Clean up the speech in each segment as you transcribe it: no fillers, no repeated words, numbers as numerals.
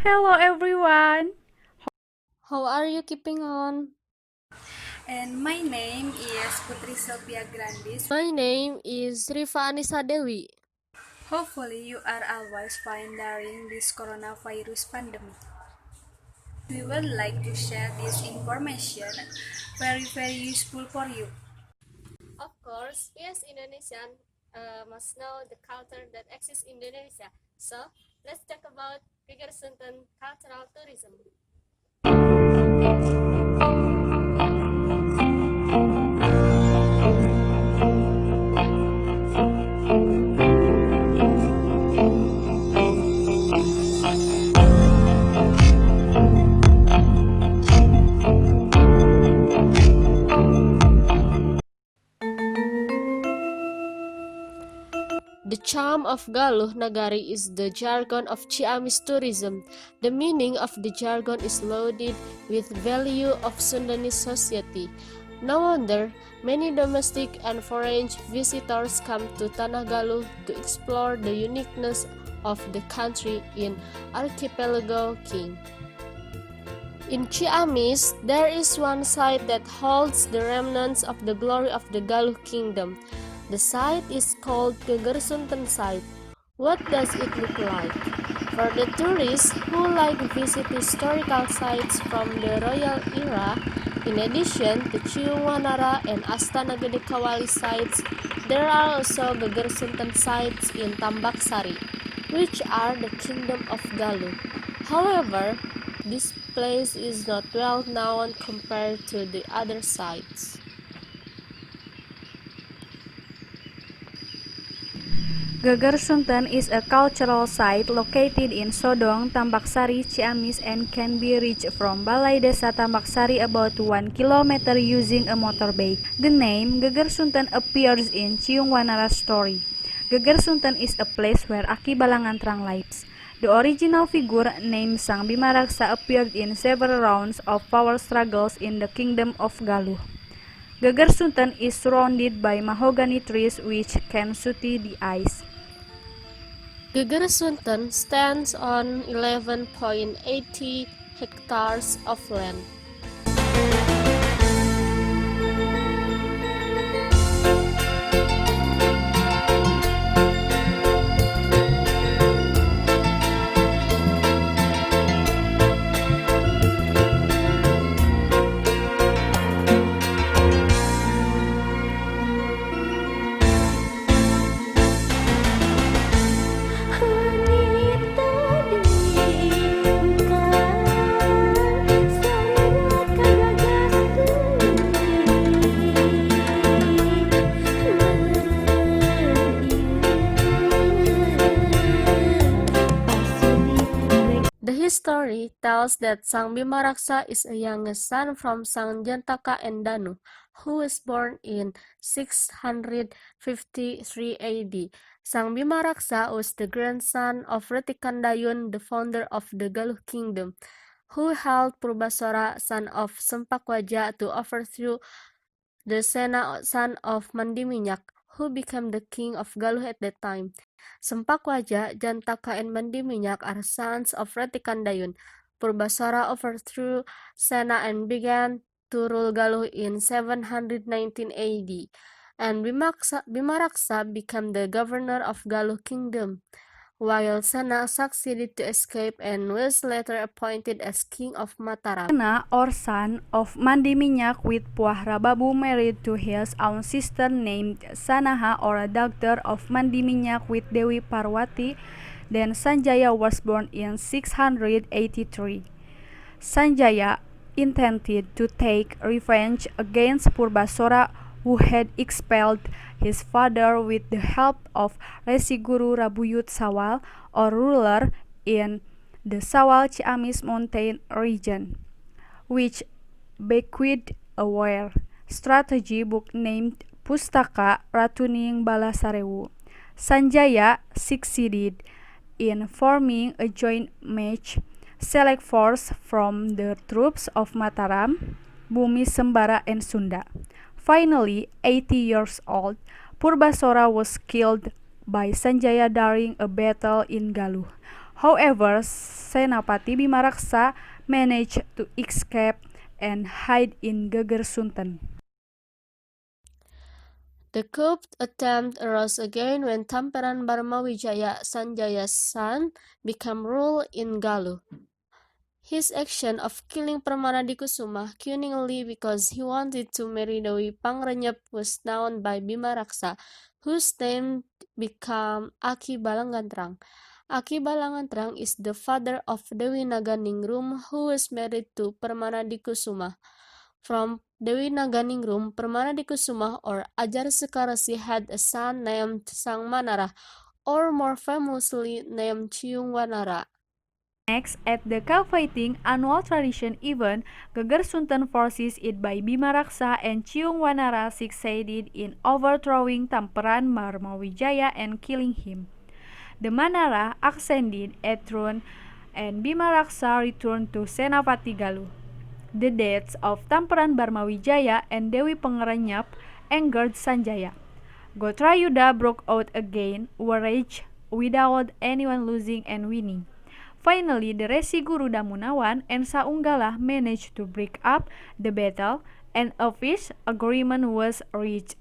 Hello everyone, How are you keeping on? and my name is Putri Sylvia Grandis. My name is Rifa Anissa Dewi. Hopefully, you are always fine during this coronavirus pandemic. We would like to share this information very useful for you. Of course, yes, Indonesian must know the culture that exists in Indonesia. So, let's talk about Gegersunten cultural tourism. The charm of Galuh Nagari is the jargon of Ciamis tourism. The meaning of the jargon is loaded with value of Sundanese society. No wonder many domestic and foreign visitors come to Tanah Galuh to explore the uniqueness of the country in Archipelago King. In Ciamis, there is one site that holds the remnants of the glory of the Galuh kingdom. The site is called Gegersunten site. What does it look like? For the tourists who like visit historical sites from the royal era, in addition to Ciung Wanara and Astana Gede Kawali sites, there are also Gegersunten sites in Tambak Sari, which are the kingdom of Galuh. However, this place is not well known compared to the other sites. Gegersunten is a cultural site located in Sodong, Tambaksari, Ciamis and can be reached from Balai Desa Tambaksari about 1 kilometer using a motorbike. The name Gegersunten appears in Ciung Wanara's story. Gegersunten is a place where Aki Balangantrang lives. The original figure named Sang Bima Raksa appeared in several rounds of power struggles in the kingdom of Galuh. Gegersunten is surrounded by mahogany trees which can soothe the eyes. Gegersunten stands on 11.80 hectares of land. The history tells that Sang Bima Raksa is a youngest son from Sang Jantaka and Danu, who was born in 653 AD. Sang Bima Raksa was the grandson of Retikandayun, the founder of the Galuh kingdom, who helped Purbasora, son of Sempakwaja, to overthrow the Sena, son of Mandiminyak, who became the king of Galuh at that time. Sempakwaja, Jantaka, and Mandiminyak are sons of Retikandayun. Purbasara overthrew Sena and began to rule Galuh in 719 AD, and Bimaraksa became the governor of Galuh kingdom, while Sena succeeded to escape and was later appointed as king of Mataram. Sena, or son of Mandiminyak with Puah Rababu, married to his own sister named Sanaha, or a daughter of Mandiminyak with Dewi Parwati. Then Sanjaya was born in 683. Sanjaya intended to take revenge against Purbasora, who had expelled his father with the help of Resiguru Rabuyut Sawal, or ruler in the Sawal Ciamis mountain region, which bequeathed a war strategy book named Pustaka Ratuning Balasarewu. Sanjaya succeeded in forming a joint match select force from the troops of Mataram, Bumi Sembara, and Sunda. Finally, 80 years old, Purbasora was killed by Sanjaya during a battle in Galuh. However, Senapati Bimaraksa managed to escape and hide in Gegersuntan. The coup attempt arose again when Tamperan Barmawijaya Sanjaya's son became rule in Galuh. His action of killing Permanadikusuma cunningly because he wanted to marry Dewi Pangrenyep was known by Bimaraksa, whose name became Aki Balangantrang. Aki Balangantrang is the father of Dewi Naganingrum, who was married to Permanadikusuma. From Dewi Naganingrum, Permanadikusuma or Ajar Sekarasi had a son named Sang Manara, or more famously named Ciung Wanara. Next, at the cow-fighting annual tradition event, Gegersuntan forces led by Bimaraksa and Ciung Wanara succeeded in overthrowing Tamperan Barmawijaya and killing him. The Manara ascended a throne and Bimaraksa returned to Senapati Galuh. The deaths of Tamperan Barmawijaya and Dewi Pengerenyep angered Sanjaya. Gotrayuda broke out again, rage without anyone losing and winning. Finally, the Resi Guru Damunawan and Saunggala managed to break up the battle, and a peace agreement was reached.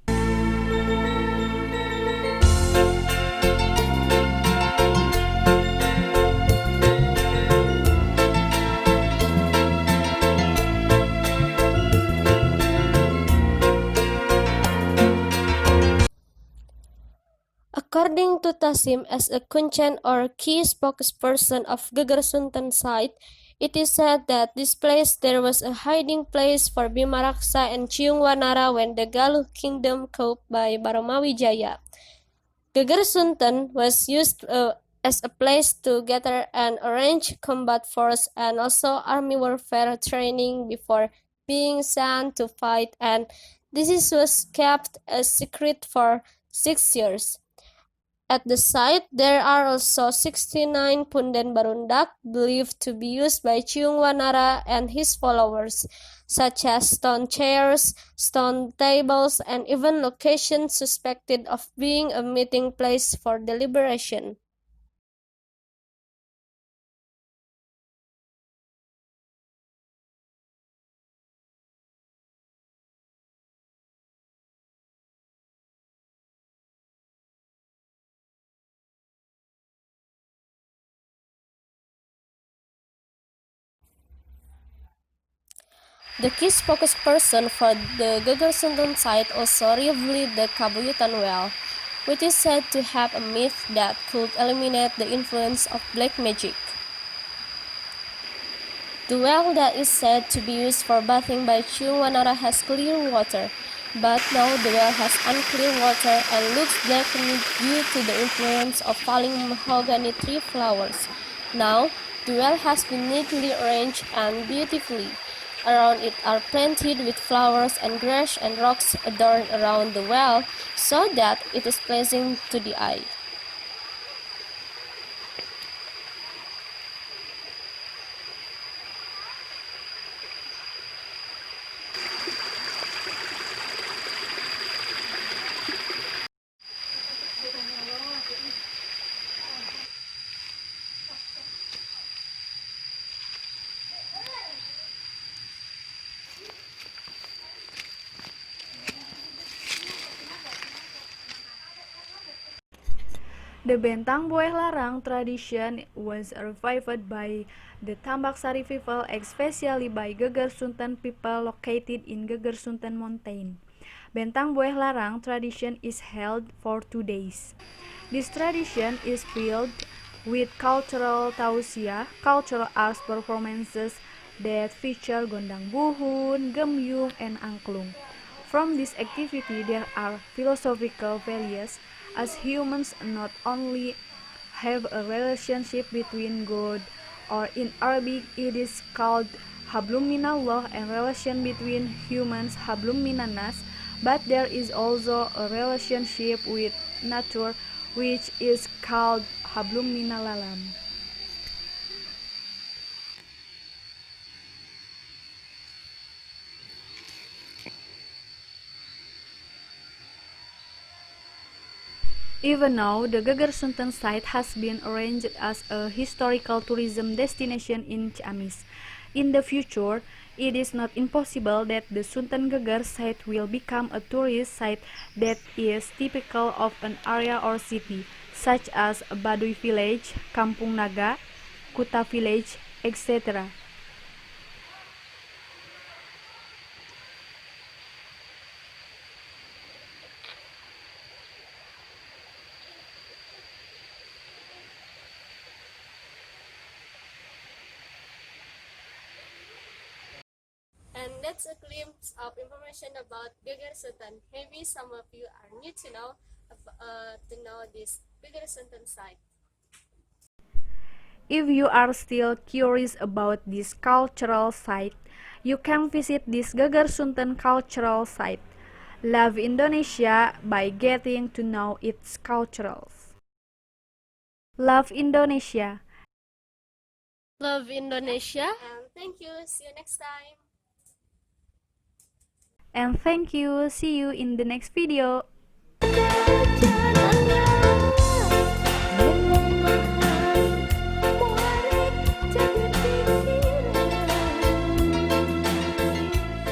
According to Tasim, as a Kunchan or key spokesperson of Gegersuntan side, it is said that this place there was a hiding place for Bimaraksa and Ciung Wanara when the Galuh kingdom caught by Barmawijaya. Gegersuntan was used as a place to gather and arrange combat force and also army warfare training before being sent to fight, and this was kept a secret for 6 years. At the site, there are also 69 punden barundak believed to be used by Ciung Wanara and his followers, such as stone chairs, stone tables, and even locations suspected of being a meeting place for deliberation. The key spokesperson for the Gegersuntan site also revealed the Kabuyutan well, which is said to have a myth that could eliminate the influence of black magic. The well that is said to be used for bathing by Ciung Wanara has clear water, but now the well has unclear water and looks blackened due to the influence of falling mahogany tree flowers. Now, the well has been neatly arranged and beautifully. Around it are planted with flowers and grass and rocks adorned around the well so that it is pleasing to the eye. The Bentang Buah Larang tradition was revived by the Tambaksari people, especially by Gegersuntan people located in Gegersuntan Mountain. Bentang Buah Larang tradition is held for 2 days. This tradition is filled with cultural tausiah, cultural arts performances that feature gondang buhun, gemyung, and angklung. From this activity, there are philosophical values, as humans not only have a relationship between God, or in Arabic it is called hablum minallah, and relation between humans hablum minanas, but there is also a relationship with nature which is called hablum minalalam. Even now, the Geger Sunten site has been arranged as a historical tourism destination in Ciamis. In the future, it is not impossible that the Sunten Geger site will become a tourist site that is typical of an area or city, such as Baduy Village, Kampung Naga, Kuta Village, etc. And that's a glimpse of information about Geger Sultan. Maybe some of you are new to know this Geger Sultan site. If you are still curious about this cultural site, you can visit this Geger Sunten cultural site. Love Indonesia by getting to know its cultures. Love Indonesia. Love Indonesia, and thank you. See you next time. And thank you. See you in the next video.